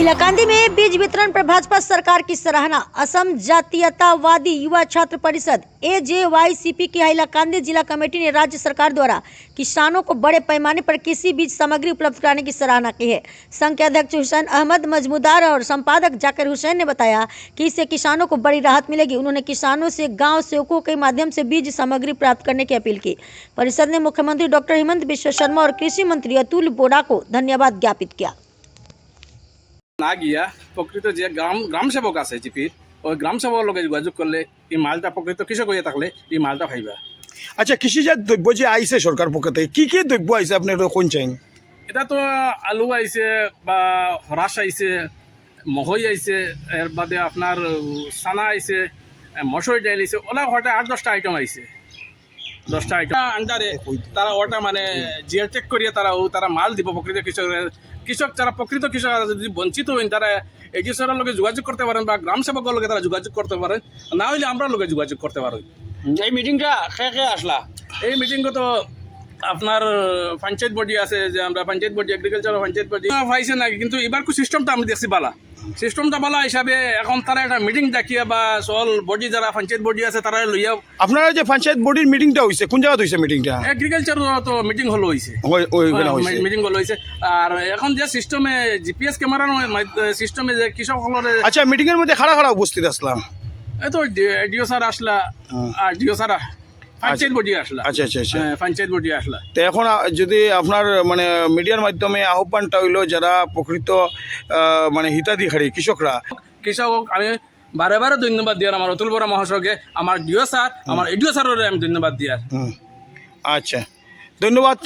हैलाकांदी में बीज वितरण पर भाजपा सरकार की सराहना। असम जातीयतावादी युवा छात्र परिषद AJYCP की हैलाकांदी जिला कमेटी ने राज्य सरकार द्वारा किसानों को बड़े पैमाने पर कृषि बीज सामग्री उपलब्ध कराने की सराहना की है। संघ के अध्यक्ष हुसैन अहमद मजमूदार और संपादक जाकिर हुसैन ने बताया कि इससे किसानों को बड़ी राहत मिलेगी। उन्होंने किसानों से गाँव सेवकों के माध्यम से बीज सामग्री प्राप्त करने की अपील की। परिषद ने मुख्यमंत्री डॉक्टर हिमंत बिश्व शर्मा और कृषि मंत्री अतुल बोरा को धन्यवाद ज्ञापित किया। না গিয়া প্রকৃত যে গ্রাম সেবক আছে জিপির ওই গ্রাম সেবকের লগে যোগাযোগ করলে এই মালটা প্রকৃত কৃষক হয়ে থাকলে এই মালটা পাইবা। আচ্ছা, কৃষিজাত দ্রব্য যে আইছে সরকার পক্ষ থেকে কি দ্রব্য আইছে আপনি কোন চাইন? এটা তো আলু আইছে বা হরাস আইছে, মহই আইছে, এর বাদে আপনার সানা আইছে, মসুর ডাইল আইছে, ওলা হয়তো 8-10টা আইটেম আইছে। 10টা আইটেম আন্ডারে তারা ওটা মানে জিআর চেক করিয়ে তারা মাল দিব প্রকৃত কৃষক যারা প্রকৃত কৃষক যদি বঞ্চিত হইন তারা এডিও স্যারের লগে যোগাযোগ করতে পারেন বা গ্রাম সেবকের লগে তারা যোগাযোগ করতে পারেন, না হইলে আমরা লগে যোগাযোগ করতে পারেন। এই মিটিংটা কে আসলা? এই মিটিং তো আপনার পঞ্চায়েত বডি আছে, যে আমরা panchayat body agriculture panchayat body পাইছে নাকি, কিন্তু এবার সিস্টেমটা আমি দেখছি বালা, সিস্টেমটা বালা হিসাবে এখন তারা একটা মিটিং ডাকিয়া বা সল বডি যারা পঞ্চায়েত বডি আছে তারা লইয়া আপনারা যে পঞ্চায়েত বডির মিটিংটা হইছে কোন জায়গায় হইছে মিটিংটা? এগ্রিকালচার তো মিটিং হলো হইছে, মিটিং হলো হইছে। আর এখন যে সিস্টেমে জিপিএস ক্যামেরার সিস্টেমে যে কৃষক হলের আচ্ছা, মিটিং এর মধ্যে খাড়া উপস্থিত আসলাম। এই তো ডিও স্যার আসলা আর ডিও স্যার পঞ্চায়েত বডি আসলা। আচ্ছা আচ্ছা আচ্ছা, পঞ্চায়েত বডি আসলা। তো এখন যদি আপনার মানে মিডিয়ার মাধ্যমে আহ্বানটা হইলো যারা প্রকৃত মানে হিতাধিকারী কৃষকরা, কৃষক আমি বারে বারে ধন্যবাদ দিয়ার আমার অতুল বরা মহাশয়কে, আমার ডিও স্যার, আমার এডিও স্যারের আমি ধন্যবাদ দিয়ার। আচ্ছা, ধন্যবাদ।